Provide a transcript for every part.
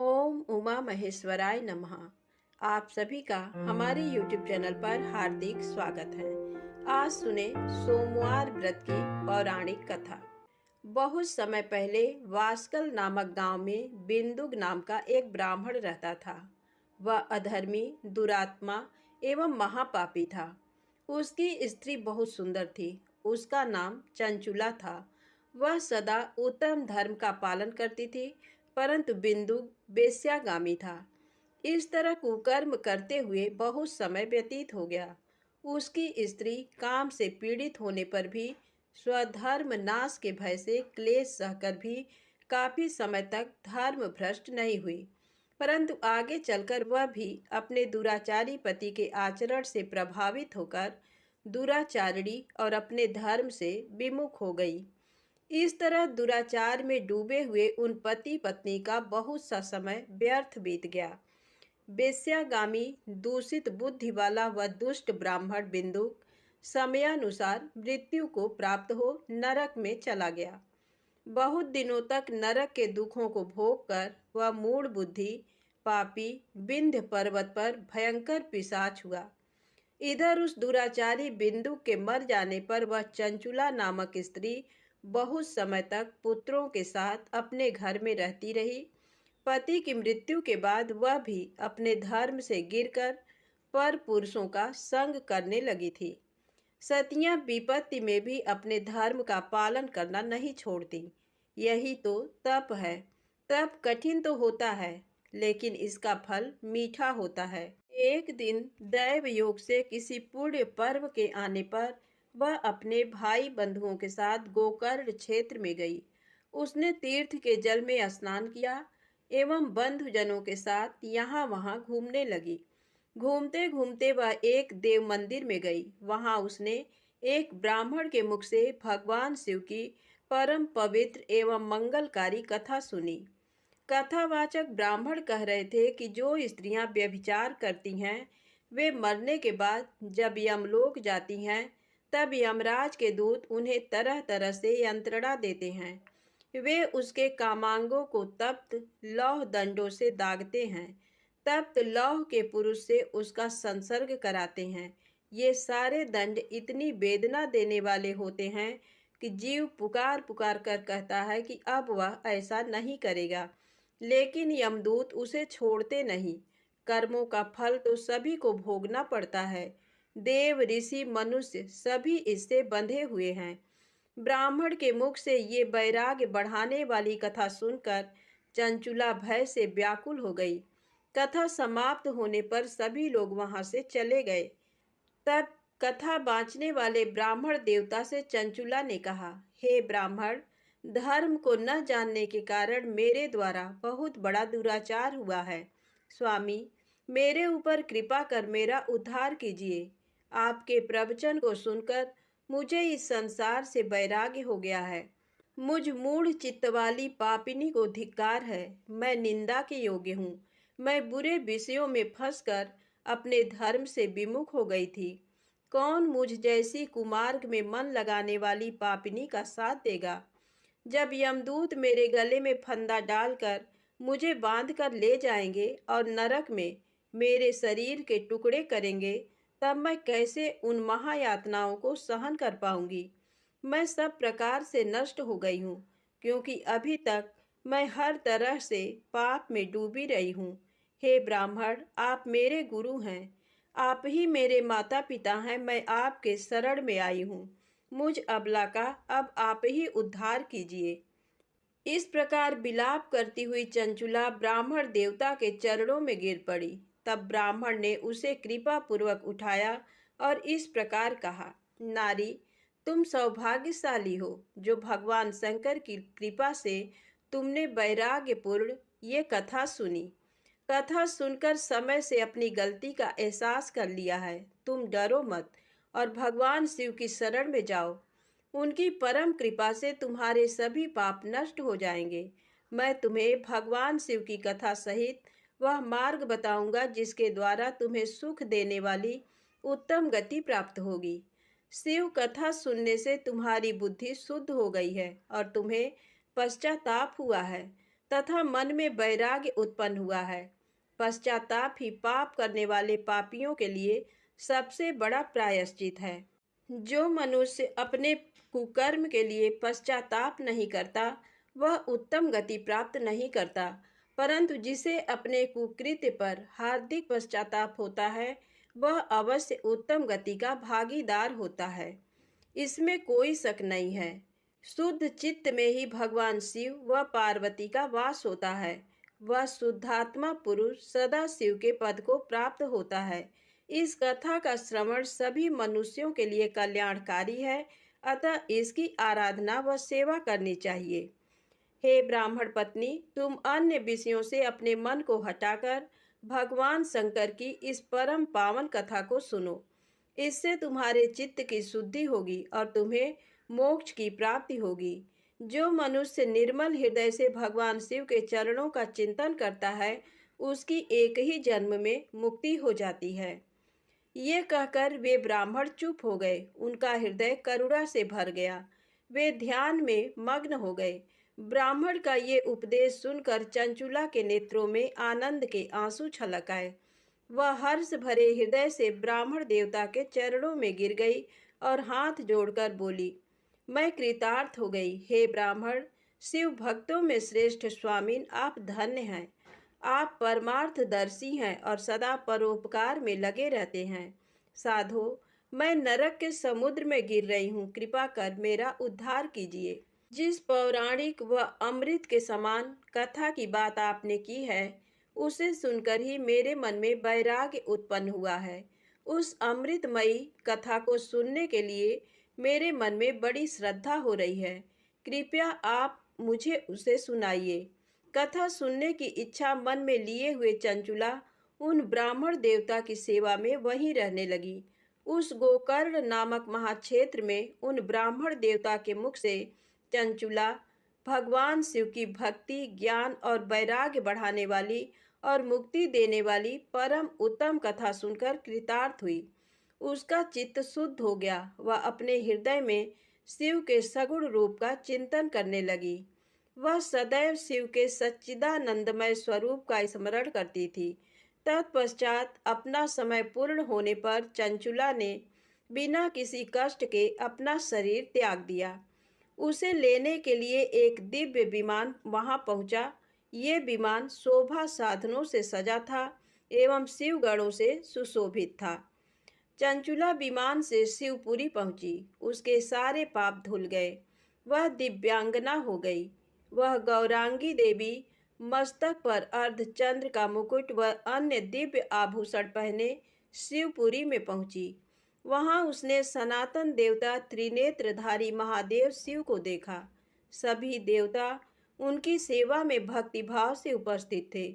ओम उमा महेश्वराय नमः। आप सभी का हमारे YouTube चैनल पर हार्दिक स्वागत है। आज सुने सोमवार व्रत की पौराणिक कथा। बहुत समय पहले वास्कल नामक गांव में बिंदुक नाम का एक ब्राह्मण रहता था। वह अधर्मी, दुरात्मा एवं महापापी था। उसकी स्त्री बहुत सुंदर थी। उसका नाम चंचुला था। वह सदा उत्तम धर्म का पालन करती थी, परंतु बिंदुक वेश्यागामी था। इस तरह कुकर्म करते हुए बहुत समय व्यतीत हो गया। उसकी स्त्री काम से पीड़ित होने पर भी स्वधर्म नाश के भय से क्लेश सहकर भी काफी समय तक धर्म भ्रष्ट नहीं हुई। परंतु आगे चलकर वह भी अपने दुराचारी पति के आचरण से प्रभावित होकर दुराचारिणी और अपने धर्म से विमुख हो गई। इस तरह दुराचार में डूबे हुए उन पति पत्नी का बहुत सा समय व्यर्थ बीत गया। वेश्यागामी, दूषित बुद्धि वाला वह दुष्ट ब्राह्मण बिंदुक समयानुसार मृत्यु को प्राप्त हो नरक में चला गया। बहुत दिनों तक नरक के दुखों को भोग कर वह मूढ़ बुद्धि पापी विंध्य पर्वत पर भयंकर पिशाच हुआ। इधर उस दुराचारी बिंदु के मर जाने पर वह चंचुला नामक स्त्री बहुत समय तक पुत्रों के साथ अपने घर में रहती रही। पति की मृत्यु के बाद वह भी अपने धर्म से गिरकर पर पुरुषों का संग करने लगी थी। सतियां विपत्ति में भी अपने धर्म का पालन करना नहीं छोड़ती। यही तो तप है। तप कठिन तो होता है, लेकिन इसका फल मीठा होता है। एक दिन दैव योग से किसी पुण्य पर्व के आने पर वह अपने भाई बंधुओं के साथ गोकर्ण क्षेत्र में गई। उसने तीर्थ के जल में स्नान किया एवं बंधुजनों के साथ यहाँ वहाँ घूमने लगी। घूमते घूमते वह एक देव मंदिर में गई। वहां उसने एक ब्राह्मण के मुख से भगवान शिव की परम पवित्र एवं मंगलकारी कथा सुनी। कथावाचक ब्राह्मण कह रहे थे कि जो स्त्रियां व्यभिचार करती हैं वे मरने के बाद जब यमलोक जाती हैं तब यमराज के दूत उन्हें तरह तरह से यंत्रणा देते हैं। वे उसके कामांगों को तप्त लौह दंडों से दागते हैं। तप्त लौह के पुरुष से उसका संसर्ग कराते हैं। ये सारे दंड इतनी वेदना देने वाले होते हैं कि जीव पुकार पुकार कर कहता है कि अब वह ऐसा नहीं करेगा, लेकिन यमदूत उसे छोड़ते नहीं। कर्मों का फल तो सभी को भोगना पड़ता है। देव, ऋषि, मनुष्य सभी इससे बंधे हुए हैं। ब्राह्मण के मुख से ये वैराग्य बढ़ाने वाली कथा सुनकर चंचुला भय से व्याकुल हो गई। कथा समाप्त होने पर सभी लोग वहां से चले गए। तब कथा बाँचने वाले ब्राह्मण देवता से चंचुला ने कहा, हे ब्राह्मण, धर्म को न जानने के कारण मेरे द्वारा बहुत बड़ा दुराचार हुआ है। स्वामी, मेरे ऊपर कृपा कर मेरा उद्धार कीजिए। आपके प्रवचन को सुनकर मुझे इस संसार से वैराग्य हो गया है। मुझ मूढ़ चित्त वाली पापिनी को धिक्कार है। मैं निंदा के योग्य हूँ। मैं बुरे विषयों में फंसकर अपने धर्म से विमुख हो गई थी। कौन मुझ जैसी कुमार्ग में मन लगाने वाली पापिनी का साथ देगा? जब यमदूत मेरे गले में फंदा डालकर मुझे बांध कर ले जाएंगे और नरक में मेरे शरीर के टुकड़े करेंगे, तब मैं कैसे उन महायातनाओं को सहन कर पाऊंगी? मैं सब प्रकार से नष्ट हो गई हूँ, क्योंकि अभी तक मैं हर तरह से पाप में डूबी रही हूँ। हे ब्राह्मण, आप मेरे गुरु हैं। आप ही मेरे माता पिता हैं। मैं आपके शरण में आई हूँ। मुझ अबला का अब आप ही उद्धार कीजिए। इस प्रकार विलाप करती हुई चंचुला ब्राह्मण देवता के चरणों में गिर पड़ी। तब ब्राह्मण ने उसे कृपा पूर्वक उठाया और इस प्रकार कहा, नारी, तुम सौभाग्यशाली हो जो भगवान शंकर की कृपा से तुमने वैराग्यपूर्ण ये कथा सुनी। कथा सुनकर समय से अपनी गलती का एहसास कर लिया है। तुम डरो मत और भगवान शिव की शरण में जाओ। उनकी परम कृपा से तुम्हारे सभी पाप नष्ट हो जाएंगे। मैं तुम्हें भगवान शिव की कथा सहित वह मार्ग बताऊंगा जिसके द्वारा तुम्हें सुख देने वाली उत्तम गति प्राप्त होगी। शिव कथा सुनने से तुम्हारी बुद्धि शुद्ध हो गई है और तुम्हें पश्चाताप हुआ है। तथा मन में वैराग्य उत्पन्न हुआ है। पश्चाताप ही पाप करने वाले पापियों के लिए सबसे बड़ा प्रायश्चित है। जो मनुष्य अपने कुकर्म के लिए पश्चाताप नहीं करता वह उत्तम गति प्राप्त नहीं करता, परंतु जिसे अपने कुकृत्य पर हार्दिक पश्चाताप होता है वह अवश्य उत्तम गति का भागीदार होता है, इसमें कोई शक नहीं है। शुद्ध चित्त में ही भगवान शिव व पार्वती का वास होता है। वह शुद्धात्मा पुरुष सदा शिव के पद को प्राप्त होता है। इस कथा का श्रवण सभी मनुष्यों के लिए कल्याणकारी है, अतः इसकी आराधना व सेवा करनी चाहिए। हे ब्राह्मण पत्नी, तुम अन्य विषयों से अपने मन को हटाकर भगवान शंकर की इस परम पावन कथा को सुनो। इससे तुम्हारे चित्त की शुद्धि होगी और तुम्हें मोक्ष की प्राप्ति होगी। जो मनुष्य निर्मल हृदय से भगवान शिव के चरणों का चिंतन करता है उसकी एक ही जन्म में मुक्ति हो जाती है। ये कहकर वे ब्राह्मण चुप हो गए। उनका हृदय करुणा से भर गया। वे ध्यान में मग्न हो गए। ब्राह्मण का ये उपदेश सुनकर चंचुला के नेत्रों में आनंद के आंसू छलक आए। वह हर्ष भरे हृदय से ब्राह्मण देवता के चरणों में गिर गई और हाथ जोड़कर बोली, मैं कृतार्थ हो गई। हे ब्राह्मण, शिव भक्तों में श्रेष्ठ स्वामीन, आप धन्य हैं। आप परमार्थदर्शी हैं और सदा परोपकार में लगे रहते हैं। साधो, मैं नरक के समुद्र में गिर रही हूँ, कृपा कर मेरा उद्धार कीजिए। जिस पौराणिक व अमृत के समान कथा की बात आपने की है उसे सुनकर ही मेरे मन में वैराग्य उत्पन्न हुआ है। उस अमृतमयी कथा को सुनने के लिए मेरे मन में बड़ी श्रद्धा हो रही है। कृपया आप मुझे उसे सुनाइए। कथा सुनने की इच्छा मन में लिए हुए चंचुला उन ब्राह्मण देवता की सेवा में वहीं रहने लगी। उस गोकर्ण नामक महाक्षेत्र में उन ब्राह्मण देवता के मुख से चंचुला भगवान शिव की भक्ति, ज्ञान और वैराग्य बढ़ाने वाली और मुक्ति देने वाली परम उत्तम कथा सुनकर कृतार्थ हुई। उसका चित्त शुद्ध हो गया। वह अपने हृदय में शिव के सगुण रूप का चिंतन करने लगी। वह सदैव शिव के सच्चिदानंदमय स्वरूप का स्मरण करती थी। तत्पश्चात अपना समय पूर्ण होने पर चंचुला ने बिना किसी कष्ट के अपना शरीर त्याग दिया। उसे लेने के लिए एक दिव्य विमान वहां पहुंचा। ये विमान शोभा साधनों से सजा था एवं शिवगणों से सुशोभित था। चंचुला विमान से शिवपुरी पहुंची। उसके सारे पाप धुल गए। वह दिव्यांगना हो गई। वह गौरांगी देवी मस्तक पर अर्धचंद्र का मुकुट व अन्य दिव्य आभूषण पहने शिवपुरी में पहुंची। वहां उसने सनातन देवता त्रिनेत्रधारी महादेव शिव को देखा। सभी देवता उनकी सेवा में भक्तिभाव से उपस्थित थे।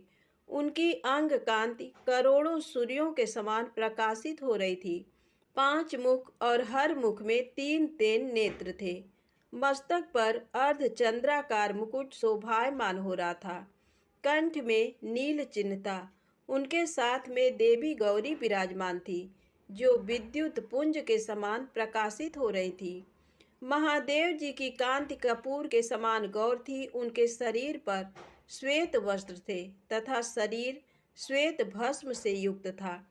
उनकी अंग कांति करोड़ों सूर्यों के समान प्रकाशित हो रही थी। 5 मुख और हर मुख में 3 नेत्र थे। मस्तक पर अर्धचंद्राकार मुकुट शोभायमान हो रहा था। कंठ में नील चिन्ह था। उनके साथ में देवी गौरी विराजमान थी जो विद्युत पुंज के समान प्रकाशित हो रही थी। महादेव जी की कांति कपूर के समान गौर थी। उनके शरीर पर श्वेत वस्त्र थे तथा शरीर श्वेत भस्म से युक्त था।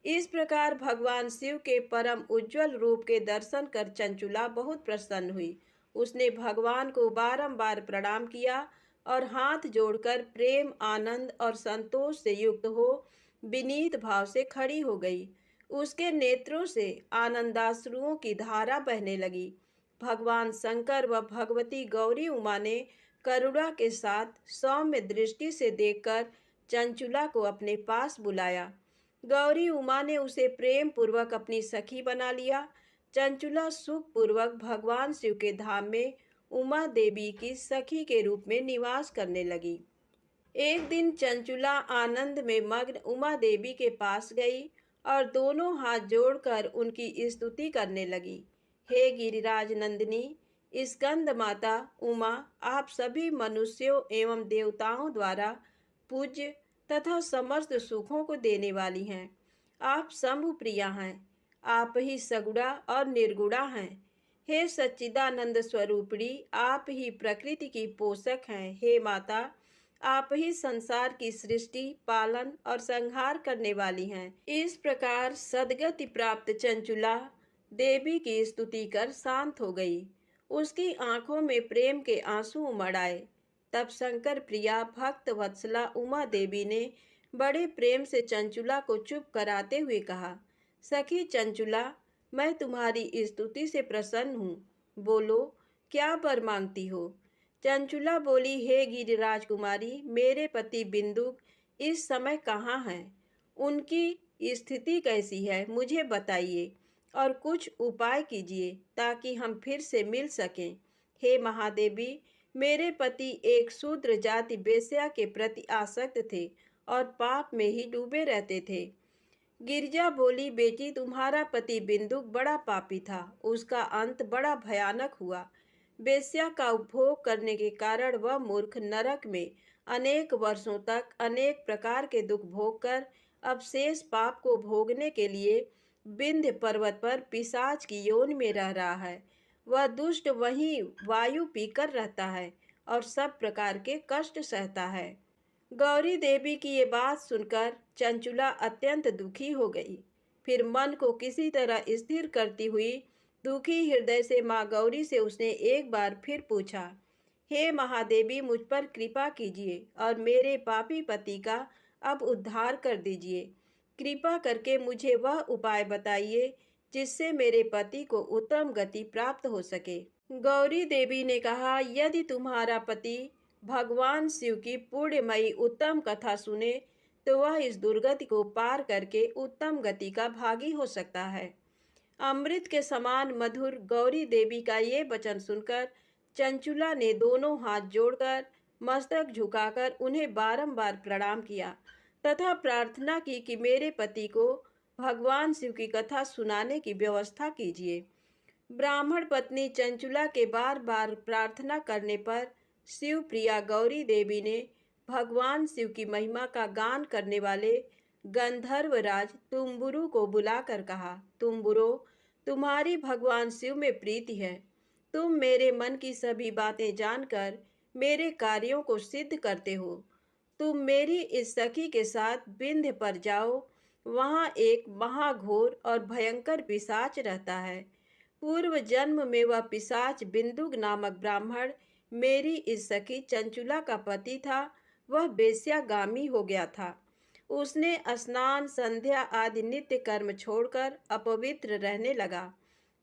इस प्रकार भगवान शिव के परम उज्जवल रूप के दर्शन कर चंचुला बहुत प्रसन्न हुई। उसने भगवान को बारंबार प्रणाम किया और हाथ जोड़कर प्रेम, आनंद और संतोष से युक्त हो विनीत भाव से खड़ी हो गई। उसके नेत्रों से आनंदाश्रुओं की धारा बहने लगी। भगवान शंकर व भगवती गौरी उमा ने करुणा के साथ सौम्य दृष्टि से देखकर चंचुला को अपने पास बुलाया। गौरी उमा ने उसे प्रेम पूर्वक अपनी सखी बना लिया। चंचुला सुखपूर्वक भगवान शिव के धाम में उमा देवी की सखी के रूप में निवास करने लगी। एक दिन चंचुला आनंद में मग्न उमा देवी के पास गई और दोनों हाथ जोड़कर उनकी स्तुति करने लगी। हे गिरिराज नंदिनी, स्कंद माता उमा, आप सभी मनुष्यों एवं देवताओं द्वारा पूज्य तथा समस्त सुखों को देने वाली हैं। आप शंभु प्रिया हैं। आप ही सगुणा और निर्गुणा हैं। हे सच्चिदानंद स्वरूपिणी, आप ही प्रकृति की पोषक हैं। हे माता, आप ही संसार की सृष्टि, पालन और संहार करने वाली हैं। इस प्रकार सद्गति प्राप्त चंचुला देवी की स्तुति कर शांत हो गई। उसकी आंखों में प्रेम के आंसू उमड़ आए। तब शंकर प्रिया भक्त वत्सला उमा देवी ने बड़े प्रेम से चंचुला को चुप कराते हुए कहा, सखी चंचुला, मैं तुम्हारी स्तुति से प्रसन्न हूँ। बोलो, क्या वर मांगती हो? चंचुला बोली, हे गिरिराज कुमारी, मेरे पति बिंदुक इस समय कहाँ हैं? उनकी स्थिति कैसी है, मुझे बताइए और कुछ उपाय कीजिए ताकि हम फिर से मिल सकें। हे महादेवी, मेरे पति एक शूद्र जाति वेश्या के प्रति आसक्त थे और पाप में ही डूबे रहते थे। गिरिजा बोली, बेटी, तुम्हारा पति बिंदुक बड़ा पापी था, उसका अंत बड़ा भयानक हुआ। वेश्या का उपभोग करने के कारण वह मूर्ख नरक में अनेक वर्षों तक अनेक प्रकार के दुख भोग कर अब शेष पाप को भोगने के लिए विंध्य पर्वत पर पिशाच की योनि में रह रहा है। वह दुष्ट वहीं वायु पीकर रहता है और सब प्रकार के कष्ट सहता है। गौरी देवी की ये बात सुनकर चंचुला अत्यंत दुखी हो गई। फिर मन को किसी तरह स्थिर करती हुई दुखी हृदय से माँ गौरी से उसने एक बार फिर पूछा, हे महादेवी, मुझ पर कृपा कीजिए और मेरे पापी पति का अब उद्धार कर दीजिए। कृपा करके मुझे वह उपाय बताइए जिससे मेरे पति को उत्तम गति प्राप्त हो सके। गौरी देवी ने कहा, यदि तुम्हारा पति भगवान शिव की पुण्यमयी उत्तम कथा सुने तो वह इस दुर्गति को पार करके उत्तम गति का भागी हो सकता है। अमृत के समान मधुर गौरी देवी का ये वचन सुनकर चंचुला ने दोनों हाथ जोड़कर मस्तक झुकाकर उन्हें बारंबार प्रणाम किया तथा प्रार्थना की कि मेरे पति को भगवान शिव की कथा सुनाने की व्यवस्था कीजिए। ब्राह्मण पत्नी चंचुला के बार बार प्रार्थना करने पर शिव प्रिया गौरी देवी ने भगवान शिव की महिमा का गान करने वाले गंधर्वराज तुम्बुरु को बुलाकर कहा, तुम्बुरो, तुम्हारी भगवान शिव में प्रीति है। तुम मेरे मन की सभी बातें जानकर मेरे कार्यों को सिद्ध करते हो। तुम मेरी इस सखी के साथ विंध्य पर जाओ, वहाँ एक महाघोर और भयंकर पिशाच रहता है। पूर्व जन्म में वह पिशाच बिंदुक नामक ब्राह्मण मेरी इस सखी चंचुला का पति था। वह वेश्यागामी हो गया था। उसने स्नान, संध्या आदि नित्य कर्म छोड़कर अपवित्र रहने लगा।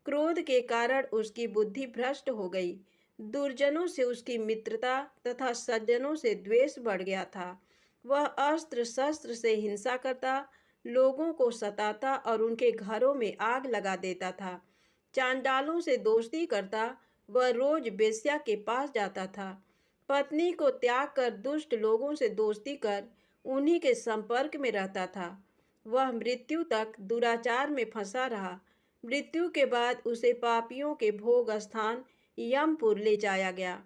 क्रोध के कारण उसकी बुद्धि भ्रष्ट हो गई। दुर्जनों से उसकी मित्रता तथा सज्जनों से द्वेष बढ़ गया था। वह अस्त्र शस्त्र से हिंसा करता, लोगों को सताता और उनके घरों में आग लगा देता था। चांडालों से दोस्ती करता, वह रोज वेश्या के पास जाता था। पत्नी को त्याग कर दुष्ट लोगों से दोस्ती कर उन्हीं के संपर्क में रहता था। वह मृत्यु तक दुराचार में फंसा रहा। मृत्यु के बाद उसे पापियों के भोग स्थान यमपुर ले जाया गया।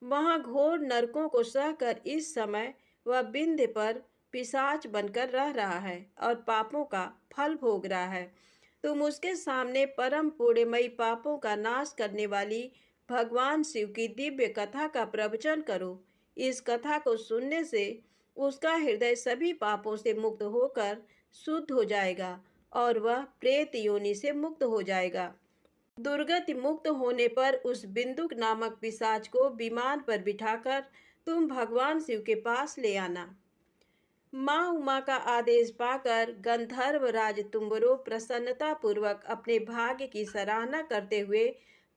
वहाँ घोर नरकों को सहकर इस समय वह विंध्य पर पिशाच बनकर रह रहा है और पापों का फल भोग रहा है। तुम उसके सामने परम पुण्यमयी पापों का नाश करने वाली भगवान शिव की दिव्य कथा का प्रवचन करो। इस कथा को सुनने से उसका हृदय सभी पापों से मुक्त होकर शुद्ध हो जाएगा और वह प्रेत योनि से मुक्त हो जाएगा। दुर्गति मुक्त होने पर उस बिंदुक नामक पिशाच को विमान पर बिठाकर तुम भगवान शिव के पास ले आना। माँ उमा का आदेश पाकर गंधर्वराज तुम्बरो प्रसन्नता पूर्वक अपने भाग्य की सराहना करते हुए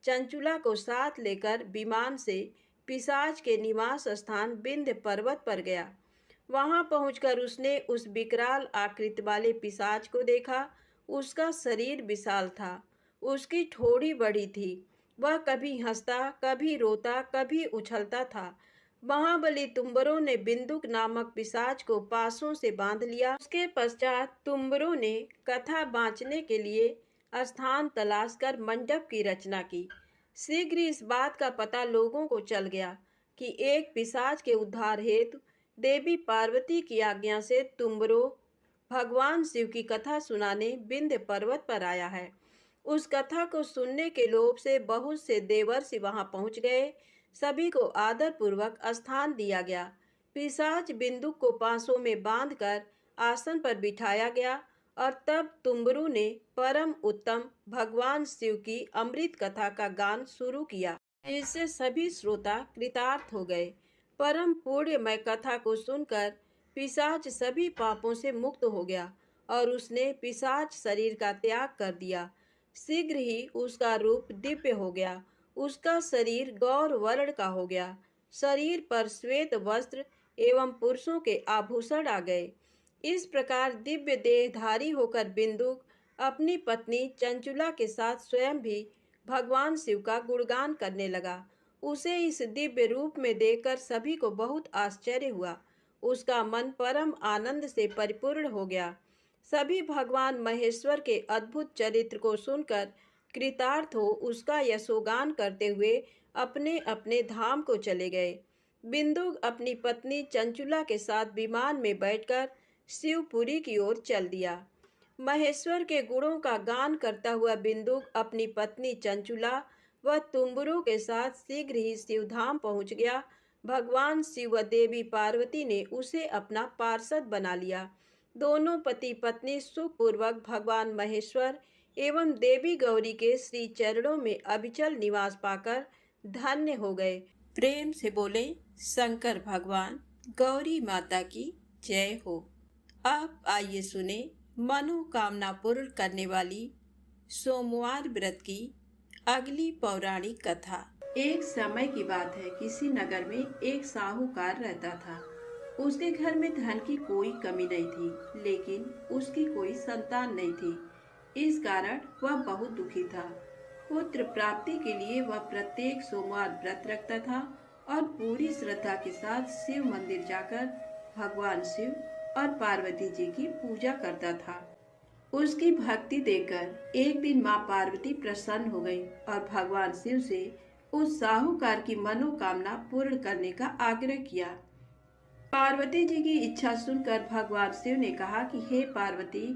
चंचुला को साथ लेकर विमान से पिशाच के निवास स्थान विंध्य पर्वत पर गया। वहां पहुंचकर उसने उस विकराल आकृति वाले पिशाच को देखा। उसका शरीर विशाल था, उसकी ठोड़ी बड़ी थी। वह कभी हंसता, कभी रोता, कभी उछलता था। महाबली तुम्बरों ने बिंदुक नामक पिशाच को पासों से बांध लिया। उसके पश्चात तुम्बरों ने कथा बाँचने के लिए स्थान तलाश कर मंडप की रचना की। शीघ्र इस बात का पता लोगों को चल गया कि एक पिशाच के उद्धार हेतु देवी पार्वती की आज्ञा से तुम्बरो भगवान शिव की कथा सुनाने विंध्य पर्वत पर आया है। उस कथा को सुनने के लोभ से बहुत से देवर्षि वहां पहुंच गए। सभी को आदर पूर्वक स्थान दिया गया। पिशाच बिंदुक को पांसों में बांधकर आसन पर बिठाया गया और तब तुम्बरू ने परम उत्तम भगवान शिव की अमृत कथा का गान शुरू किया, जिससे सभी श्रोता कृतार्थ हो गए। परम पुण्यमय कथा को सुनकर पिशाच सभी पापों से मुक्त हो गया और उसने पिशाच शरीर का त्याग कर दिया। शीघ्र ही उसका रूप दिव्य हो गया, उसका शरीर गौर वर्ण का हो गया, शरीर पर श्वेत वस्त्र एवं पुरुषों के आभूषण आ गए। इस प्रकार दिव्य देहधारी होकर बिंदुक अपनी पत्नी चंचुला के साथ स्वयं भी भगवान शिव का गुणगान करने लगा। उसे इस दिव्य रूप में देखकर सभी को बहुत आश्चर्य हुआ। उसका मन परम आनंद से परिपूर्ण हो गया। सभी भगवान महेश्वर के अद्भुत चरित्र को सुनकर कृतार्थ हो उसका यशोगान करते हुए अपने अपने धाम को चले गए। बिंदु अपनी पत्नी चंचुला के साथ विमान में बैठकर शिवपुरी की ओर चल दिया। महेश्वर के गुणों का गान करता हुआ बिंदुक अपनी पत्नी चंचुला व तुम्बरू के साथ शीघ्र ही शिवधाम पहुंच गया। भगवान शिव व देवी पार्वती ने उसे अपना पार्षद बना लिया। दोनों पति पत्नी सुखपूर्वक भगवान महेश्वर एवं देवी गौरी के श्री चरणों में अविचल निवास पाकर धन्य हो गए। प्रेम से बोले शंकर भगवान गौरी माता की जय हो। अब आइए सुने मनोकामना पूर्ण करने वाली सोमवार व्रत की अगली पौराणिक कथा। एक समय की बात है, किसी नगर में एक साहूकार रहता था। उसके घर में धन की कोई कमी नहीं थी, लेकिन उसकी कोई संतान नहीं थी। इस कारण वह बहुत दुखी था। पुत्र प्राप्ति के लिए वह प्रत्येक सोमवार व्रत रखता था और पूरी श्रद्धा के साथ शिव मंदिर जाकर भगवान शिव और पार्वती जी की पूजा करता था। उसकी भक्ति देखकर एक दिन माँ पार्वती प्रसन्न हो गई और भगवान शिव से उस साहूकार की मनोकामना पूर्ण करने का आग्रह किया। पार्वती जी की इच्छा सुनकर भगवान शिव ने कहा कि हे पार्वती,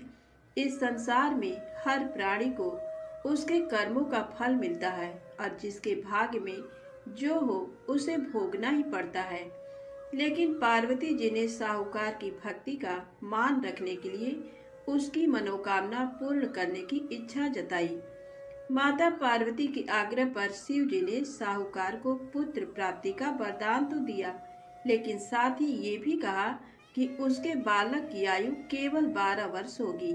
इस संसार में हर प्राणी को उसके कर्मों का फल मिलता है और जिसके भाग्य में जो हो उसे भोगना ही पड़ता है। लेकिन पार्वती जी ने साहूकार की भक्ति का मान रखने के लिए उसकी मनोकामना पूर्ण करने की इच्छा जताई। माता पार्वती के आग्रह पर शिव जी ने साहूकार को पुत्र प्राप्ति का वरदान तो दिया, लेकिन साथ ही ये भी कहा कि उसके बालक की आयु केवल 12 वर्ष होगी।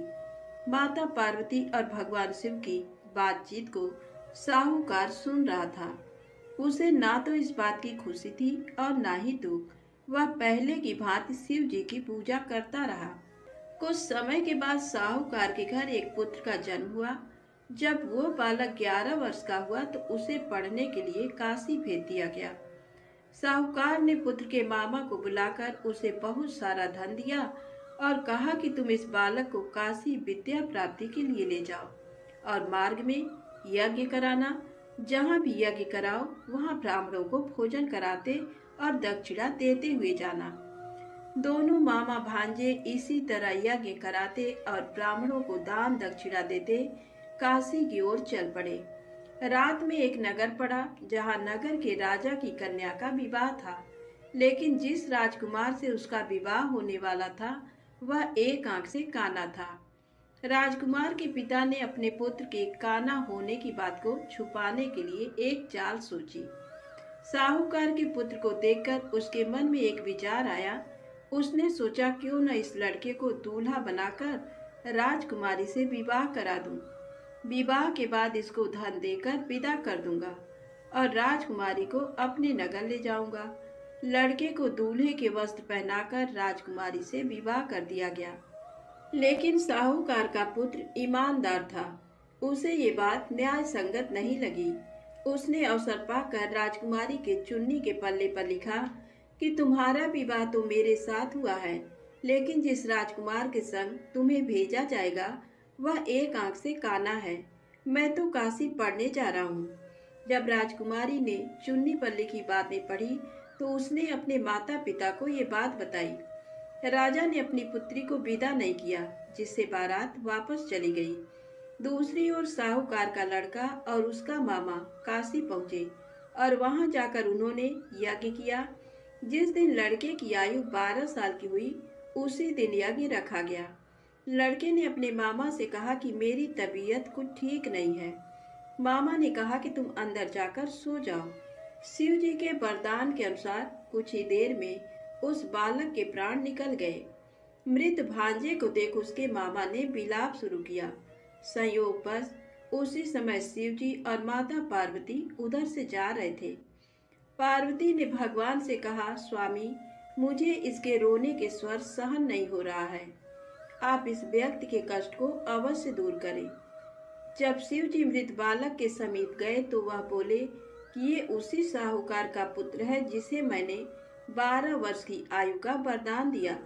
माता पार्वती और भगवान शिव की बातचीत को साहूकार सुन रहा था। उसे ना तो इस बात की खुशी थी और ना ही दुख। वह पहले की भांति शिव जी की पूजा करता रहा। कुछ समय के बाद साहूकार के घर एक पुत्र का जन्म हुआ। जब वो बालक 11 वर्ष का हुआ तो उसे पढ़ने के लिए काशी भेज दिया गया। साहूकार ने पुत्र के मामा को बुलाकर उसे बहुत सारा धन दिया और कहा कि तुम इस बालक को काशी विद्या प्राप्ति के लिए ले जाओ और मार्ग में यज्ञ कराना। जहाँ भी यज्ञ कराओ वहाँ ब्राह्मणों को भोजन कराते और दक्षिणा देते हुए जाना। दोनों मामा भांजे इसी तरह यज्ञ कराते और ब्राह्मणों को दान दक्षिणा देते काशी की ओर चल पड़े। रात में एक नगर पड़ा जहाँ नगर के राजा की कन्या का विवाह था, लेकिन जिस राजकुमार से उसका विवाह होने वाला था वह एक आंख से काना था। राजकुमार के पिता ने अपने पुत्र के काना होने की बात को छुपाने के लिए एक चाल सोची। साहूकार के पुत्र को देखकर उसके मन में एक विचार आया। उसने सोचा क्यों न इस लड़के को दूल्हा बनाकर राजकुमारी से विवाह करा दूं। विवाह के बाद इसको धन देकर विदा कर दूंगा और राजकुमारी को अपने नगर ले जाऊंगा। लड़के को दूल्हे के वस्त्र पहनाकर राजकुमारी से विवाह कर दिया गया। लेकिन साहूकार का पुत्र ईमानदार था। उसे ये बात न्याय संगत नहीं लगी। उसने अवसर पाकर राजकुमारी के चुन्नी के पल्ले पर लिखा कि तुम्हारा विवाह तो मेरे साथ हुआ है, लेकिन जिस राजकुमार के संग तुम्हें भेजा जाएगा वह एक आंख से काना है। मैं तो काशी पढ़ने जा रहा हूँ। जब राजकुमारी ने चुन्नी पर लिखी बातें पढ़ी तो उसने अपने माता पिता को ये बात बताई। राजा ने अपनी पुत्री को विदा नहीं किया, जिससे बारात वापस चली गई। दूसरी ओर साहूकार का लड़का और उसका मामा काशी पहुंचे और वहां जाकर उन्होंने यज्ञ किया। जिस दिन लड़के की आयु 12 साल की हुई, उसी दिन यज्ञ रखा गया। लड़के ने अपने मामा से कहा कि मेरी तबीयत कुछ ठीक नहीं है। मामा ने कहा कि तुम अंदर जाकर सो जाओ। शिव जी के वरदान के अनुसार कुछ ही देर में उस बालक के प्राण निकल गए। मृत भांजे को देख उसके मामा ने विलाप शुरू किया। संयोगवश उसी समय शिव जी और माता पार्वती उधर से जा रहे थे। पार्वती ने भगवान से कहा, स्वामी, मुझे इसके रोने के स्वर सहन नहीं हो रहा है। आप इस व्यक्ति के कष्ट को अवश्य दूर करें। जब शिव जी मृत बालक के समीप गए तो वह बोले कि ये उसी साहूकार का पुत्र है जिसे मैंने 12 वर्ष की आयु का वरदान दिया।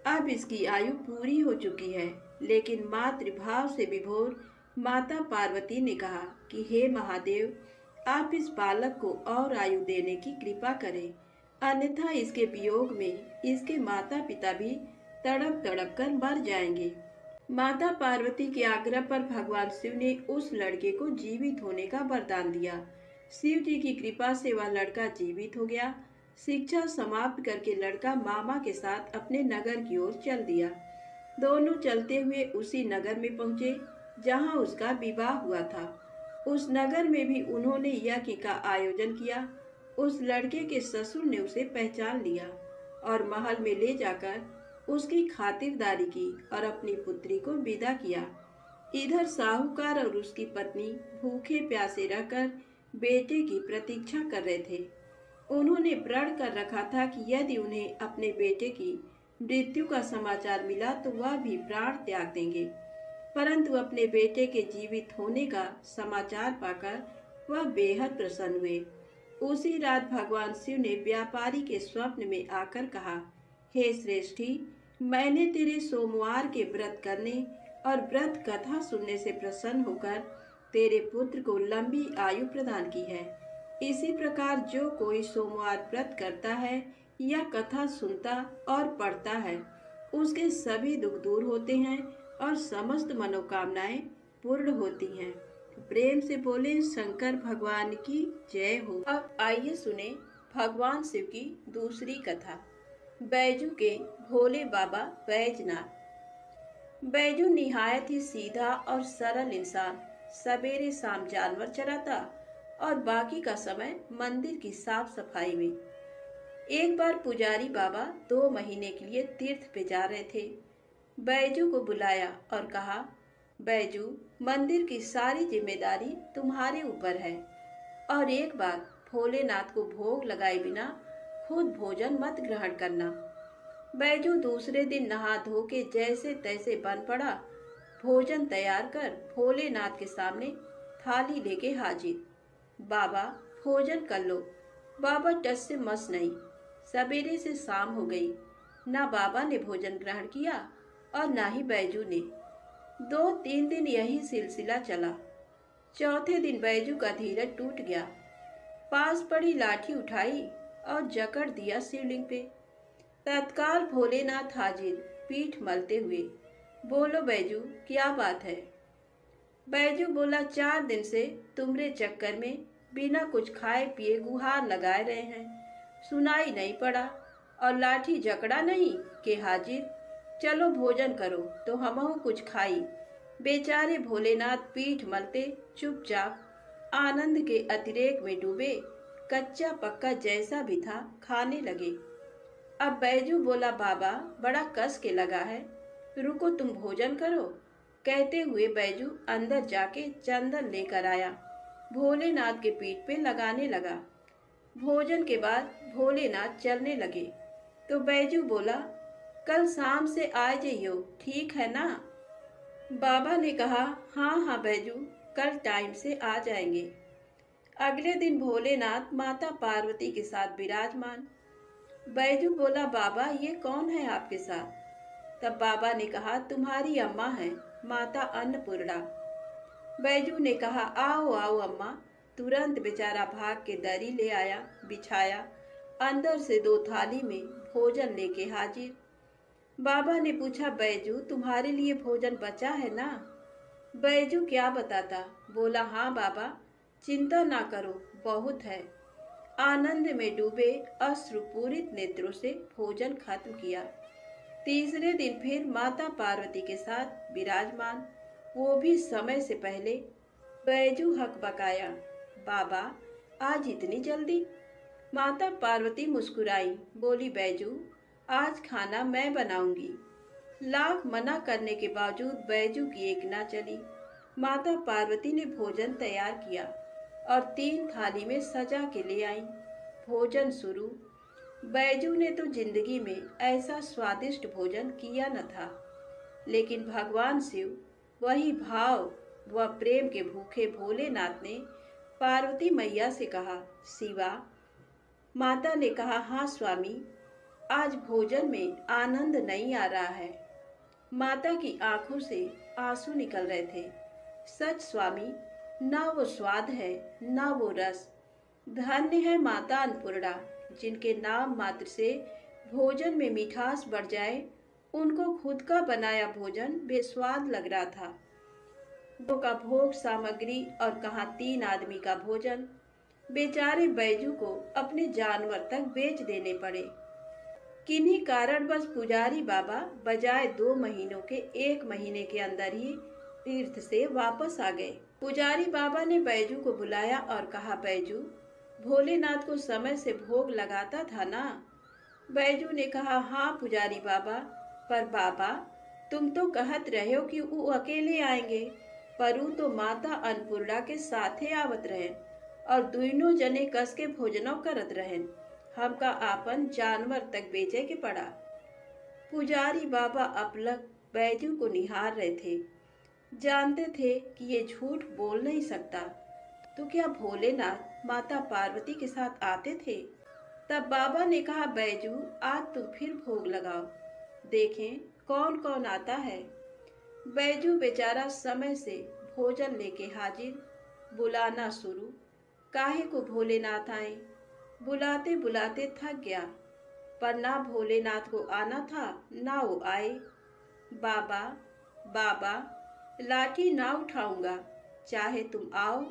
अब इसकी आयु पूरी हो चुकी है। लेकिन मातृभाव से विभोर माता पार्वती ने कहा कि हे महादेव, आप इस बालक को और आयु देने की कृपा करें, अन्यथा इसके वियोग में इसके माता पिता भी तड़प तड़प कर मर जाएंगे। माता पार्वती के आग्रह पर भगवान शिव ने उस लड़के को जीवित होने का वरदान दिया। शिव जी की कृपा से वह लड़का जीवित हो गया। शिक्षा समाप्त करके लड़का मामा के साथ अपने नगर की ओर चल दिया। दोनों चलते हुए उसी नगर में पहुंचे जहां उसका विवाह हुआ था। उस नगर में भी उन्होंने यज्ञ का आयोजन किया। उस लड़के के ससुर ने उसे पहचान लिया और महल में ले जाकर उसकी खातिरदारी की और अपनी पुत्री को विदा किया। इधर साहूकार और उसकी पत्नी भूखे प्यासे रहकर बेटे की प्रतीक्षा कर रहे थे। उन्होंने प्रण कर रखा था कि यदि उन्हें अपने बेटे की मृत्यु का समाचार मिला तो वह भी प्राण त्याग देंगे। परंतु अपने बेटे के जीवित होने का समाचार पाकर वह बेहद प्रसन्न हुए। उसी रात भगवान शिव ने व्यापारी के स्वप्न में आकर कहा, हे श्रेष्ठी, मैंने तेरे सोमवार के व्रत करने और व्रत कथा सुनने से प्रसन्न होकर तेरे पुत्र को लंबी आयु प्रदान की है। इसी प्रकार जो कोई सोमवार व्रत करता है या कथा सुनता और पढ़ता है, उसके सभी दुख दूर होते हैं और समस्त मनोकामनाएं पूर्ण होती हैं। प्रेम से बोले शंकर भगवान की जय हो। अब आइए सुने भगवान शिव की दूसरी कथा, बैजू के भोले बाबा बैजनाथ। बैजू निहायत ही सीधा और सरल इंसान सवेरे शाम जानवर चराता और बाकी का समय मंदिर की साफ सफाई में। एक बार पुजारी बाबा 2 महीने के लिए तीर्थ पे जा रहे थे। बैजू को बुलाया और कहा, बैजू, मंदिर की सारी जिम्मेदारी तुम्हारे ऊपर है और एक बार भोलेनाथ को भोग लगाए बिना खुद भोजन मत ग्रहण करना। बैजू दूसरे दिन नहा धो के जैसे तैसे बन पड़ा। भोजन तैयार कर भोलेनाथ के सामने थाली लेके हाजिर। बाबा, भोजन कर लो। बाबा टस से मस नहीं। सवेरे से शाम हो गई, ना बाबा ने भोजन ग्रहण किया और ना ही बैजू ने। 2-3 दिन यही सिलसिला चला। चौथे दिन बैजू का धीरज टूट गया। पास पड़ी लाठी उठाई और जकड़ दिया शिवलिंग पे। तत्काल भोलेनाथ हाजिर, पीठ मलते हुए। बोलो बैजू, क्या बात है? बैजू बोला, 4 दिन से तुम्हारे चक्कर में बिना कुछ खाए पिए गुहार लगाए रहे हैं, सुनाई नहीं पड़ा और लाठी जकड़ा नहीं के हाजिर। चलो भोजन करो तो हमहू कुछ खाई। बेचारे भोलेनाथ पीठ मलते चुपचाप आनंद के अतिरेक में डूबे, कच्चा पक्का जैसा भी था खाने लगे। अब बैजू बोला, बाबा, बड़ा कस के लगा है, रुको तुम भोजन करो। कहते हुए बैजू अंदर जाके चंदन लेकर आया, भोलेनाथ के पीठ पे लगाने लगा। भोजन के बाद भोलेनाथ चलने लगे तो बैजू बोला, कल शाम से आ जाइयो, ठीक है ना? बाबा ने कहा, हाँ हाँ बैजू, कल टाइम से आ जाएंगे। अगले दिन भोलेनाथ माता पार्वती के साथ विराजमान। बैजू बोला, बाबा, ये कौन है आपके साथ? तब बाबा ने कहा, तुम्हारी अम्मा है, माता अन्नपूर्णा। बैजू ने कहा, आओ आओ अम्मा। तुरंत बेचारा भाग के दरी ले आया, बिछाया, अंदर से 2 थाली में भोजन लेके हाजिर। बाबा ने पूछा, बैजू, तुम्हारे लिए भोजन बचा है ना? बैजू क्या बताता, बोला, हाँ बाबा, चिंता ना करो, बहुत है। आनंद में डूबे अश्रुपूरित नेत्रों से भोजन खत्म किया। तीसरे दिन फिर माता पार्वती के साथ विराजमान, वो भी समय से पहले। बैजू हकबकाया, बाबा आज इतनी जल्दी? माता पार्वती मुस्कुराई, बोली बैजू आज खाना मैं बनाऊंगी। लाख मना करने के बावजूद बैजू की एक ना चली। माता पार्वती ने भोजन तैयार किया और 3 थाली में सजा के ले आई। भोजन शुरू। बैजू ने तो जिंदगी में ऐसा स्वादिष्ट भोजन किया न था, लेकिन भगवान शिव वही भाव व प्रेम के भूखे भोलेनाथ ने पार्वती मैया से कहा, शिवा। माता ने कहा, हाँ स्वामी, आज भोजन में आनंद नहीं आ रहा है। माता की आंखों से आंसू निकल रहे थे। सच स्वामी, ना वो स्वाद है ना वो रस। धन्य है माता अन्नपूर्णा, जिनके नाम मात्र से भोजन में मिठास बढ़ जाए। उनको खुद का बनाया भोजन बेस्वाद लग रहा था। दो का भोग सामग्री और कहाँ 3 आदमी का भोजन। बेचारे बैजू को अपने जानवर तक बेच देने पड़े। किन्हीं कारणवश पुजारी बाबा बजाय 2 महीनों के 1 महीने के अंदर ही तीर्थ से वापस आ गए। पुजारी बाबा ने बैजू को बुलाया और कहा, बैजू, भोलेनाथ को समय से भोग लगाता था ना? बैजू ने कहा, हाँ पुजारी बाबा, पर बाबा तुम तो कहत रहे हो कि वो अकेले आएंगे, पर वो तो माता अन्नपूर्णा के साथे आवत रहें और दोनों जने कस के भोजनों करत रहें। हमका आपन जानवर तक बेचे के पड़ा। पुजारी बाबा अपलक बैजू को निहार रहे थे। जानते थे कि ये झूठ बोल नहीं सकता। तो क्या भोलेनाथ माता पार्वती के साथ आते थे? तब बाबा ने कहा, बैजू आज तुम फिर भोग लगाओ, देखें कौन कौन आता है। बैजू बेचारा समय से भोजन लेके हाजिर। बुलाना शुरू। काहे को भोलेनाथ आए? बुलाते बुलाते थक गया, पर ना भोलेनाथ को आना था ना वो आए। बाबा, बाबा, लाठी ना उठाऊंगा, चाहे तुम आओ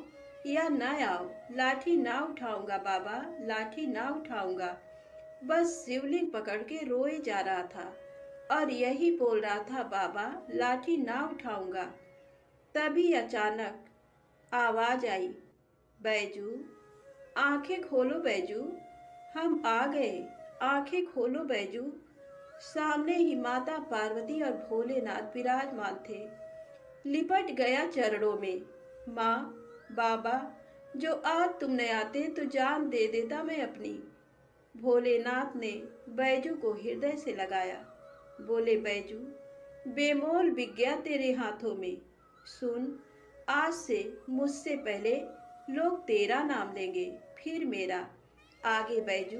या ना आओ, लाठी ना उठाऊंगा बाबा, लाठी ना उठाऊंगा। बस शिवलिंग पकड़ के रोए जा रहा था और यही बोल रहा था, बाबा लाठी ना उठाऊंगा। तभी अचानक आवाज आई, बैजू, आंखें खोलो बैजू, हम आ गए, आंखें खोलो बैजू। सामने ही माता पार्वती और भोलेनाथ विराजमान थे। लिपट गया चरणों में। माँ, बाबा, जो आज तुम न आते तो जान दे देता मैं अपनी। भोलेनाथ ने बैजू को हृदय से लगाया। बोले, बैजू, बेमोल विज्ञा तेरे हाथों में। सुन, आज से मुझसे पहले लोग तेरा नाम लेंगे, फिर मेरा। आगे बैजू,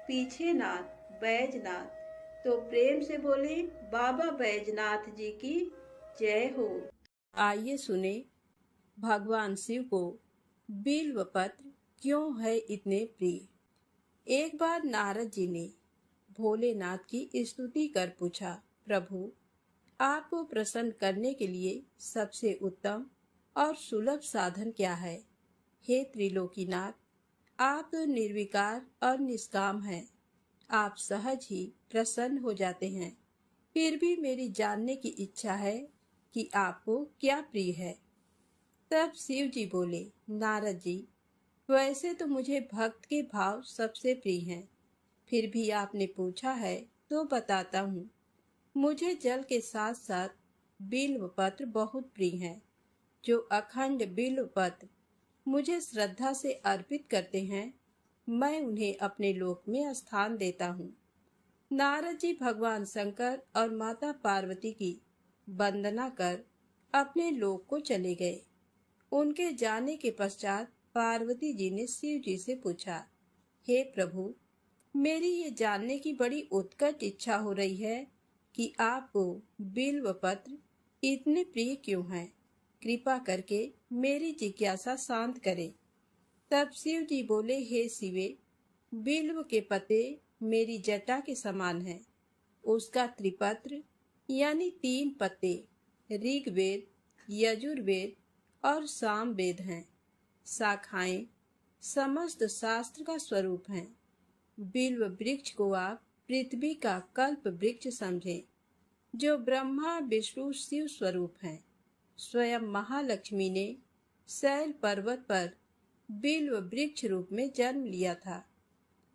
पीछे नाथ, बैजनाथ। तो प्रेम से बोले, बाबा बैजनाथ जी की जय हो। आइए सुने भगवान शिव को बिल्व पत्र क्यों है इतने प्रिय। एक बार नारद जी ने भोलेनाथ की स्तुति कर पूछा, प्रभु, आपको प्रसन्न करने के लिए सबसे उत्तम और सुलभ साधन क्या है? हे त्रिलोकीनाथ, आप तो निर्विकार और निष्काम हैं। आप सहज ही प्रसन्न हो जाते हैं। फिर भी मेरी जानने की इच्छा है कि आपको क्या प्रिय है। तब शिव जी बोले, नारद जी, वैसे तो मुझे भक्त के भाव सबसे प्रिय हैं, फिर भी आपने पूछा है तो बताता हूँ। मुझे जल के साथ साथ बिल्व पत्र बहुत प्रिय हैं। जो अखंड बिल्व पत्र मुझे श्रद्धा से अर्पित करते हैं, मैं उन्हें अपने लोक में स्थान देता हूँ। नारद जी भगवान शंकर और माता पार्वती की वंदना कर अपने लोक को चले गए। उनके जाने के पश्चात पार्वती जी ने शिव जी से पूछा, हे प्रभु, मेरी ये जानने की बड़ी उत्कट इच्छा हो रही है कि आपको बिल्व पत्र इतने प्रिय क्यों हैं। कृपा करके मेरी जिज्ञासा शांत करें। तब शिव जी बोले, हे शिवे, बिल्व के पत्ते मेरी जटा के समान हैं। उसका त्रिपत्र यानी 3 पत्ते ऋग्वेद, यजुर्वेद और सामवेद हैं। शाखाएं समस्त शास्त्र का स्वरूप हैं। बिल्व वृक्ष को आप पृथ्वी का कल्प वृक्ष समझें, जो ब्रह्मा विष्णु शिव स्वरूप हैं। स्वयं महालक्ष्मी ने शैल पर्वत पर बिल्व वृक्ष रूप में जन्म लिया था।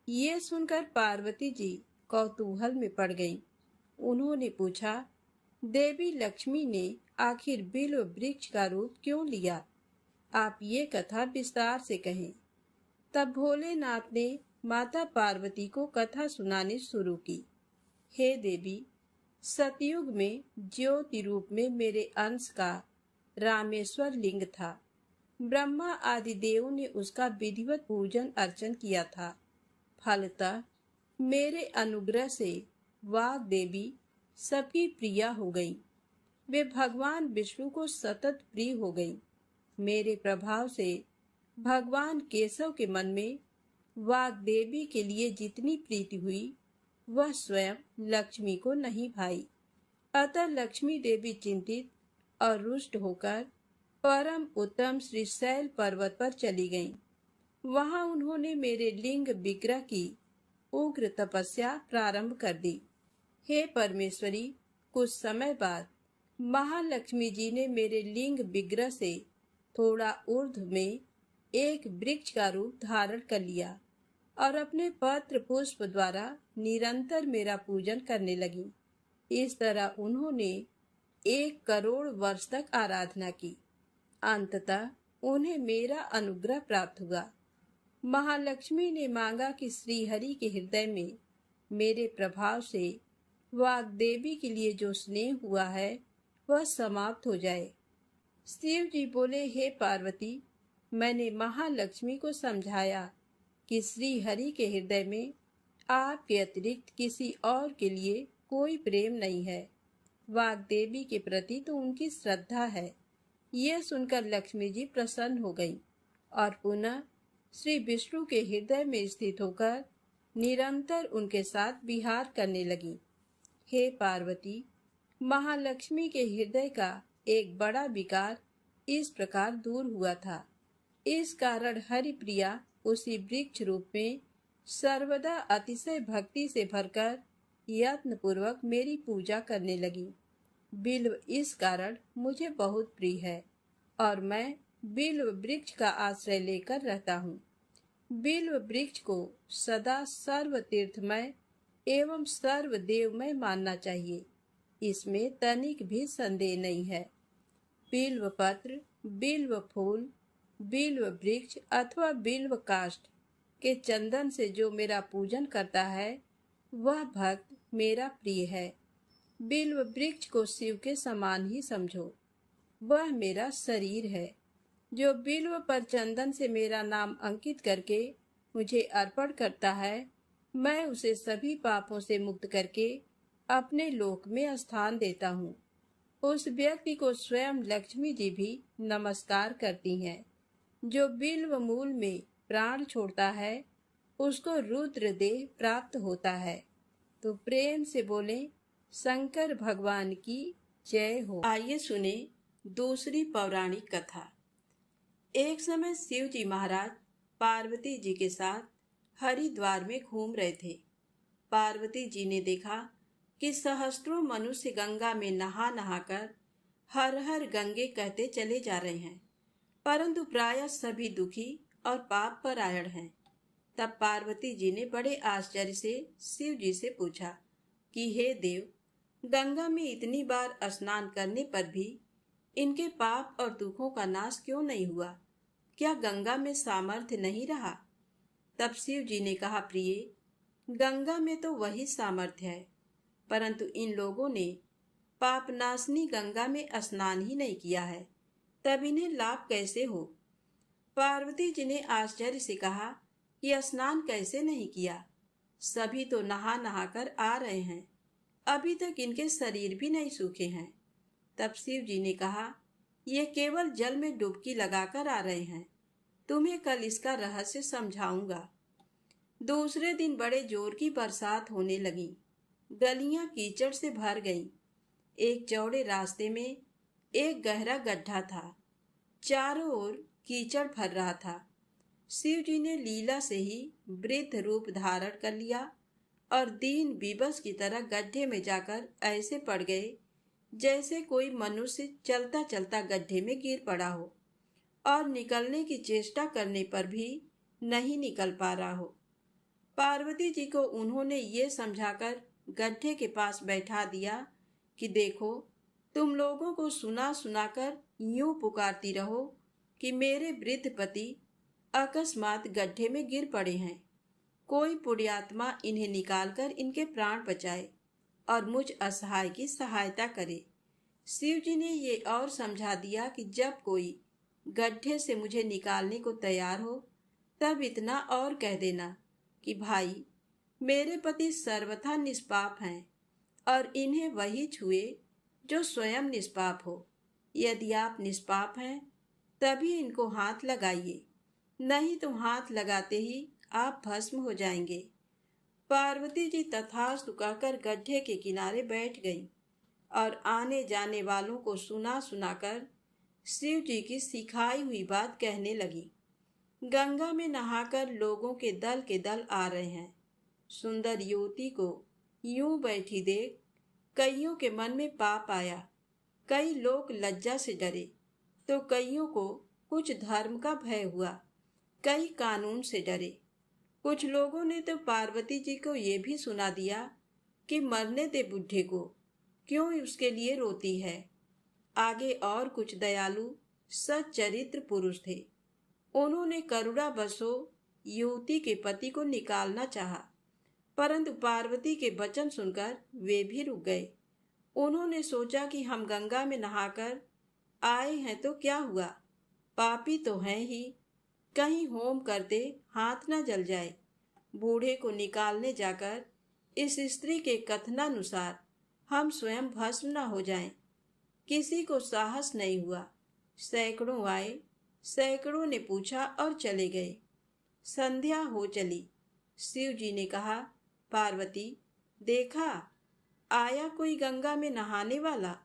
ये सुनकर पार्वती जी कौतूहल में पड़ गईं। उन्होंने पूछा, देवी लक्ष्मी ने आखिर बिल्व वृक्ष का रूप क्यों लिया? आप ये कथा विस्तार से कहें। तब भोलेनाथ ने माता पार्वती को कथा सुनाने शुरू की। हे देवी, सतयुग में ज्योति रूप में मेरे अंश का रामेश्वर लिंग था। ब्रह्मा आदि देवों ने उसका विधिवत पूजन अर्चन किया था। फलतः मेरे अनुग्रह से वाग देवी सबकी प्रिया हो गई। वे भगवान विष्णु को सतत प्रिय हो गई। मेरे प्रभाव से भगवान केशव के मन में वाग देवी के लिए जितनी प्रीति हुई, वह स्वयं लक्ष्मी को नहीं भाई। अतः लक्ष्मी देवी चिंतित और रुष्ट होकर परम उत्तम श्री शैल पर्वत पर चली गईं। वहां उन्होंने मेरे लिंग विग्रह की उग्र तपस्या प्रारंभ कर दी। हे परमेश्वरी, कुछ समय बाद महालक्ष्मी जी ने मेरे लिंग विग्रह से थोड़ा ऊर्ध्व में एक वृक्ष का रूप धारण कर लिया और अपने पत्र पुष्प द्वारा निरंतर मेरा पूजन करने लगी। इस तरह उन्होंने 1 करोड़ वर्ष तक आराधना की। अंततः उन्हें मेरा अनुग्रह प्राप्त हुआ। महालक्ष्मी ने मांगा कि श्रीहरि के हृदय में मेरे प्रभाव से वाग्देवी के लिए जो स्नेह हुआ है वह समाप्त हो जाए। शिव जी बोले, हे पार्वती, मैंने महालक्ष्मी को समझाया कि श्रीहरि के हृदय में आपके अतिरिक्त किसी और के लिए कोई प्रेम नहीं है। वाग्देवी के प्रति तो उनकी श्रद्धा है। यह सुनकर लक्ष्मी जी प्रसन्न हो गईं और पुनः श्री विष्णु के हृदय में स्थित होकर निरंतर उनके साथ विहार करने लगी। हे पार्वती, महालक्ष्मी के हृदय का एक बड़ा विकार इस प्रकार दूर हुआ था। इस कारण हरिप्रिया उसी वृक्ष रूप में सर्वदा अतिशय भक्ति से भरकर यत्न पूर्वक मेरी पूजा करने लगी। बिल्व इस कारण मुझे बहुत प्रिय है और मैं बिल्व वृक्ष का आश्रय लेकर रहता हूँ। बिल्व वृक्ष को सदा सर्व तीर्थमय एवं सर्वदेवमय मानना चाहिए, इसमें तनिक भी संदेह नहीं है। बिल्व पत्र, बिल्व फूल, बिल्व वृक्ष अथवा बिल्व काष्ठ के चंदन से जो मेरा पूजन करता है वह भक्त मेरा प्रिय है। बिल्व वृक्ष को शिव के समान ही समझो। वह मेरा शरीर है। जो बिल्व पर चंदन से मेरा नाम अंकित करके मुझे अर्पण करता है, मैं उसे सभी पापों से मुक्त करके अपने लोक में स्थान देता हूँ। उस व्यक्ति को स्वयं लक्ष्मी जी भी नमस्कार करती हैं। जो बिल्व मूल में प्राण छोड़ता है उसको रुद्र देह प्राप्त होता है। तो प्रेम से बोले, शंकर भगवान की जय हो। आइए सुने दूसरी पौराणिक कथा। एक समय शिव जी महाराज पार्वती जी के साथ हरिद्वार में घूम रहे थे। पार्वती जी ने देखा कि सहस्त्रों मनुष्य गंगा में नहा नहाकर हर हर गंगे कहते चले जा रहे हैं, परंतु प्रायः सभी दुखी और पाप परायण हैं। तब पार्वती जी ने बड़े आश्चर्य से शिव जी से पूछा कि हे देव, गंगा में इतनी बार स्नान करने पर भी इनके पाप और दुखों का नाश क्यों नहीं हुआ? क्या गंगा में सामर्थ्य नहीं रहा? तब शिव जी ने कहा, प्रिय, गंगा में तो वही सामर्थ्य है, परंतु इन लोगों ने पापनाशनी गंगा में स्नान ही नहीं किया है, तब इन्हें लाभ कैसे हो? पार्वती जी ने आश्चर्य से कहा कि स्नान कैसे नहीं किया? सभी तो नहा नहा कर आ रहे हैं, अभी तक इनके शरीर भी नहीं सूखे हैं। तब शिव जी ने कहा, ये केवल जल में डुबकी लगाकर आ रहे हैं, तुम्हें कल इसका रहस्य समझाऊंगा। दूसरे दिन बड़े जोर की बरसात होने लगी। गलियां कीचड़ से भर गईं। एक चौड़े रास्ते में एक गहरा गड्ढा था। चारों ओर कीचड़ भर रहा था। शिव जी ने लीला से ही वृद्ध रूप धारण कर लिया और दीन विवश की तरह गड्ढे में जाकर ऐसे पड़ गए जैसे कोई मनुष्य चलता चलता गड्ढे में गिर पड़ा हो और निकलने की चेष्टा करने पर भी नहीं निकल पा रहा हो। पार्वती जी को उन्होंने ये समझाकर गड्ढे के पास बैठा दिया कि देखो, तुम लोगों को सुना सुनाकर यूं पुकारती रहो कि मेरे वृद्ध पति अकस्मात गड्ढे में गिर पड़े हैं। कोई पुण्यात्मा इन्हें निकालकर इनके प्राण बचाए और मुझ असहाय की सहायता करे। शिव जी ने ये और समझा दिया कि जब कोई गड्ढे से मुझे निकालने को तैयार हो तब इतना और कह देना कि भाई, मेरे पति सर्वथा निष्पाप हैं और इन्हें वही छुए जो स्वयं निष्पाप हो। यदि आप निष्पाप हैं तभी इनको हाथ लगाइए, नहीं तो हाथ लगाते ही आप भस्म हो जाएंगे। पार्वती जी तथास्तु कहकर गड्ढे के किनारे बैठ गई और आने जाने वालों को सुना सुनाकर शिव जी की सिखाई हुई बात कहने लगी। गंगा में नहाकर लोगों के दल आ रहे हैं। सुंदर युवती को यूं बैठी देख कईयों के मन में पाप आया। कई लोग लज्जा से डरे तो कईयों को कुछ धर्म का भय हुआ, कई कानून से डरे। कुछ लोगों ने तो पार्वती जी को ये भी सुना दिया कि मरने दे बुढ़े को, क्यों उसके लिए रोती है। आगे और कुछ दयालु सच्चरित्र पुरुष थे। उन्होंने करुणा बसो युवती के पति को निकालना चाहा, परंतु पार्वती के वचन सुनकर वे भी रुक गए। उन्होंने सोचा कि हम गंगा में नहाकर आए हैं तो क्या हुआ, पापी तो हैं ही, कहीं होम करते हाथ न जल जाए। बूढ़े को निकालने जाकर इस स्त्री के कथनानुसार हम स्वयं भस्म न हो जाएं। किसी को साहस नहीं हुआ। सैकड़ों आए, सैकड़ों ने पूछा और चले गए। संध्या हो चली। शिव जी ने कहा, पार्वती, देखा आया कोई गंगा में नहाने वाला।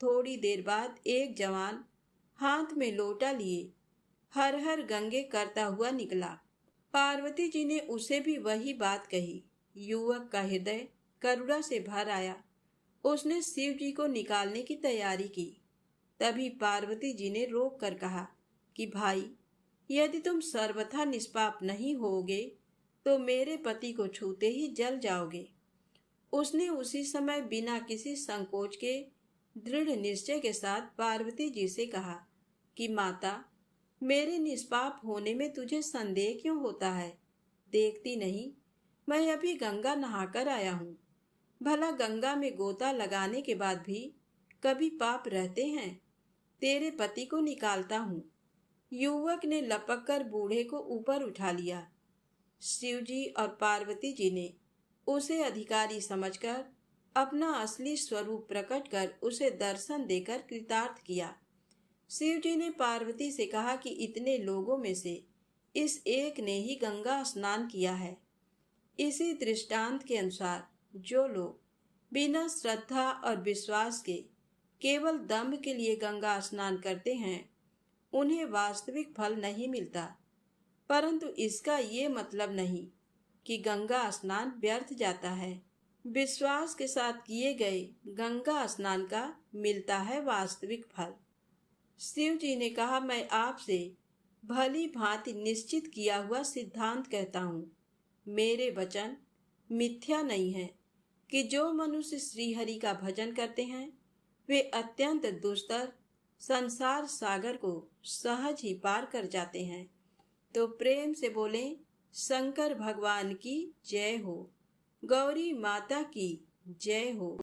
थोड़ी देर बाद एक जवान हाथ में लोटा लिए हर हर गंगे करता हुआ निकला। पार्वती जी ने उसे भी वही बात कही। युवक का हृदय करुणा से भर आया। उसने शिव जी को निकालने की तैयारी की। तभी पार्वती जी ने रोक कर कहा कि भाई, यदि तुम सर्वथा निष्पाप नहीं होगे तो मेरे पति को छूते ही जल जाओगे। उसने उसी समय बिना किसी संकोच के दृढ़ निश्चय के साथ पार्वती जी से कहा कि माता, मेरे निष्पाप होने में तुझे संदेह क्यों होता है? देखती नहीं, मैं अभी गंगा नहाकर आया हूँ। भला गंगा में गोता लगाने के बाद भी कभी पाप रहते हैं? तेरे पति को निकालता हूँ। युवक ने लपक कर बूढ़े को ऊपर उठा लिया। शिव जी और पार्वती जी ने उसे अधिकारी समझकर अपना असली स्वरूप प्रकट कर उसे दर्शन देकर कृतार्थ किया। शिव जी ने पार्वती से कहा कि इतने लोगों में से इस एक ने ही गंगा स्नान किया है। इसी दृष्टांत के अनुसार जो लोग बिना श्रद्धा और विश्वास के केवल दम्भ के लिए गंगा स्नान करते हैं, उन्हें वास्तविक फल नहीं मिलता। परंतु इसका ये मतलब नहीं कि गंगा स्नान व्यर्थ जाता है। विश्वास के साथ किए गए गंगा स्नान का मिलता है वास्तविक फल। शिव जी ने कहा, मैं आपसे भली भांति निश्चित किया हुआ सिद्धांत कहता हूँ। मेरे वचन मिथ्या नहीं है कि जो मनुष्य श्रीहरि का भजन करते हैं वे अत्यंत दुस्तर संसार सागर को सहज ही पार कर जाते हैं। तो प्रेम से बोलें, शंकर भगवान की जय हो, गौरी माता की जय हो।